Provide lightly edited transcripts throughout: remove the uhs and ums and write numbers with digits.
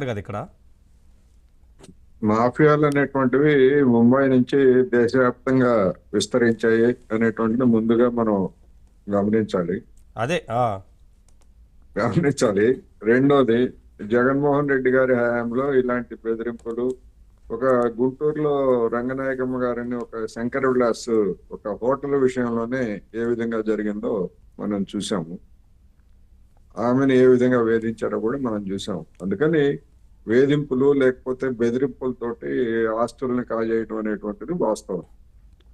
కదా ఇక్కడ. మాఫియాలు అనేటువంటివి ముంబై నుంచి దేశవ్యాప్తంగా విస్తరించాయి అనేటువంటిది ముందుగా మనం గమనించాలి. అదే గమనించాలి. రెండోది, జగన్మోహన్ రెడ్డి గారి హయాంలో ఇలాంటి బెదిరింపులు, ఒక గుంటూరులో రంగనాయకమ్మ గారిని ఒక శంకర విలాస్ ఒక హోటల్ విషయంలోనే ఏ విధంగా జరిగిందో మనం చూసాము. ఆమెను ఏ విధంగా వేధించారో కూడా మనం చూసాం. అందుకని వేధింపులు లేకపోతే బెదిరింపులతోటి ఆస్తుల్ని కాజేయడం అనేటువంటిది వాస్తవం.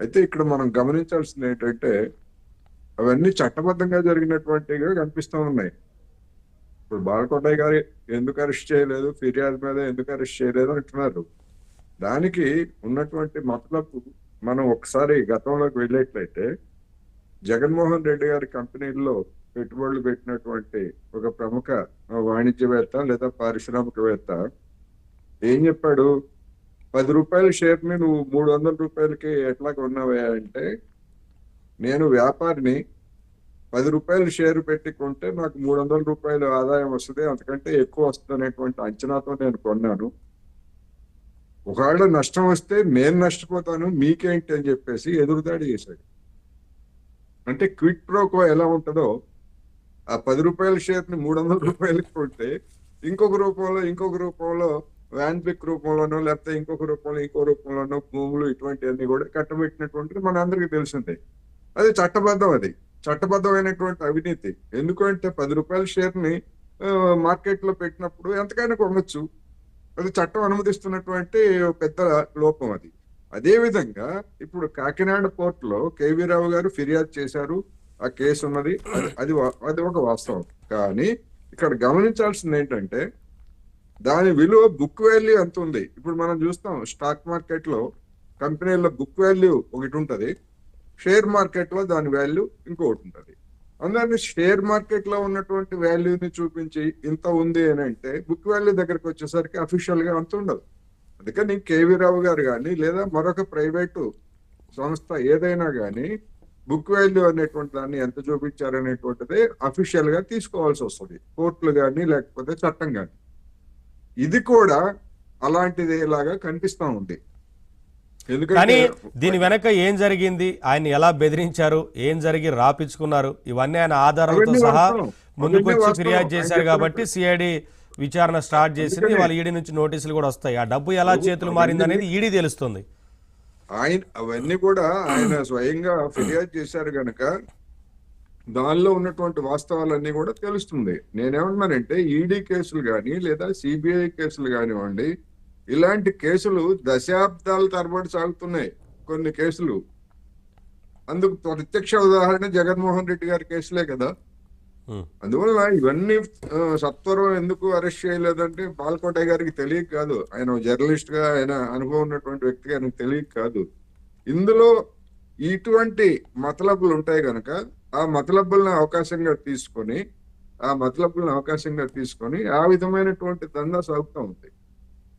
అయితే ఇక్కడ మనం గమనించాల్సింది ఏంటంటే అవన్నీ చట్టబద్ధంగా జరిగినటువంటిగా కనిపిస్తూ ఉన్నాయి. ఇప్పుడు బాలకోటయ్య గారు ఎందుకు అరెస్ట్ చేయలేదు, ఫిర్యాదు మీద ఎందుకు అరెస్ట్ చేయలేదు అంటున్నారు. దానికి ఉన్నటువంటి మతలబు మనం ఒకసారి గతంలోకి వెళ్ళేట్లయితే, జగన్మోహన్ రెడ్డి గారి కంపెనీల్లో పెట్టుబడులు పెట్టినటువంటి ఒక ప్రముఖ వాణిజ్యవేత్త లేదా పారిశ్రామికవేత్త ఏం చెప్పాడు? 10 రూపాయల షేర్ ని నువ్వు 300 రూపాయలకి ఎట్లా కొన్నావా అంటే, నేను వ్యాపారిని, 10 రూపాయలు షేర్ పెట్టి కొంటే నాకు 300 రూపాయలు ఆదాయం వస్తుంది, అంతకంటే ఎక్కువ వస్తుంది అనేటువంటి అంచనాతో నేను కొన్నాను. ఒకవేళ నష్టం వస్తే నేను నష్టపోతాను, మీకేంటి అని చెప్పేసి ఎదురుదాడి చేశాడు. అంటే క్విట్ ప్రోకో ఎలా ఉంటుందో, ఆ 10 రూపాయల షేర్ ని 300 రూపాయలకి కొంటే ఇంకొక రూపంలో వ్యాన్ పిక్ రూపంలోనో లేకపోతే ఇంకో రూపంలోనో భూములు ఇటువంటివన్నీ కూడా కట్టబెట్టినటువంటిది మన అందరికీ తెలిసిందే. అది చట్టబద్ధం. అది చట్టబద్ధమైనటువంటి అవినీతి. ఎందుకంటే 10 రూపాయల షేర్ ని మార్కెట్ లో పెట్టినప్పుడు ఎంతకైనా కొనవచ్చు. అది చట్టం అనుమతిస్తున్నటువంటి పెద్ద లోపం అది. అదే విధంగా ఇప్పుడు కాకినాడ కోర్టులో కేవీ రావు గారు ఫిర్యాదు చేశారు. ఆ కేసు ఉన్నది. అది ఒక వాస్తవం. కానీ ఇక్కడ గమనించాల్సింది ఏంటంటే, దాని విలువ బుక్ వాల్యూ ఎంత ఉంది. ఇప్పుడు మనం చూస్తాం స్టాక్ మార్కెట్ లో కంపెనీల బుక్ వాల్యూ ఒకటి ఉంటది, షేర్ మార్కెట్ లో దాని వాల్యూ ఇంకొకటి ఉంటది. అందుకని షేర్ మార్కెట్ లో ఉన్నటువంటి వాల్యూని చూపించి ఇంత ఉంది అని అంటే, బుక్ వాల్యూ దగ్గరకు వచ్చేసరికి అఫీషియల్ గా అంత ఉండదు. అందుకని కేవీ రావు గారు కానీ లేదా మరొక ప్రైవేటు సంస్థ ఏదైనా కానీ బుక్ వాల్యూ అనేటువంటి దాన్ని ఎంత చూపించారనేటువంటిది అఫీషియల్ గా తీసుకోవాల్సి వస్తుంది, కోర్టులు కానీ లేకపోతే చట్టం కానీ. ఇది కూడా అలాంటిది లాగా కనిపిస్తా ఉంది. కానీ ఎందుకంటే దీని వెనక ఏం జరిగింది, ఆయన ఎలా బెదిరించారు, ఏం జరిగి రాపించుకున్నారు, ఇవన్నీ ఆయన ఆధారాలతో అవన్నీ సహా వాస్తవం. ముందుకు అవన్నీ వచ్చి వాస్తవం. ఫిర్యాదు ఆయన చేశారు కాబట్టి చెప్పినట్టు సిఐడి విచారణ స్టార్ట్ చేసింది. అందుకనే వాళ్ళ ఈడీ నుంచి నోటీసులు కూడా వస్తాయి. ఆ డబ్బు ఎలా చేతులు మారింది అనేది ఈడీ తెలుస్తుంది. అవన్నీ కూడా ఆయన స్వయంగా ఫిర్యాదు చేశారు గనక దానిలో ఉన్నటువంటి వాస్తవాలన్నీ కూడా తెలుస్తుంది. నేనేమన్నానంటే, ఈడీ కేసులు కానీ లేదా సిబిఐ కేసులు కానివ్వండి, ఇలాంటి కేసులు దశాబ్దాల తరబడి సాగుతున్నాయి కొన్ని కేసులు. అందుకు ప్రత్యక్ష ఉదాహరణ జగన్మోహన్ రెడ్డి గారి కేసులే కదా. అందువల్ల ఇవన్నీ సత్వరం ఎందుకు అరెస్ట్ చేయలేదంటే, బాలకోటయ్య గారికి తెలియక కాదు, ఆయన జర్నలిస్ట్ గా ఆయన అనుభవం ఉన్నటువంటి వ్యక్తిగా ఆయనకు తెలియక కాదు. ఇందులో ఇటువంటి మతలబులు ఉంటాయి గనక ఆ మతలబుల్ని అవకాశంగా తీసుకొని ఆ విధమైనటువంటి దందా సాగుతూ ఉంది.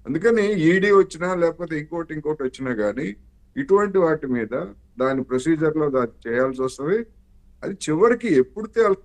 అందుకని ఈడీ వచ్చినా లేకపోతే ఇంకోటి వచ్చినా గానీ ఇటువంటి వాటి మీద దాని ప్రొసీజర్ లో దాన్ని చేయాల్సి వస్తుంది. అది చివరికి ఎప్పుడు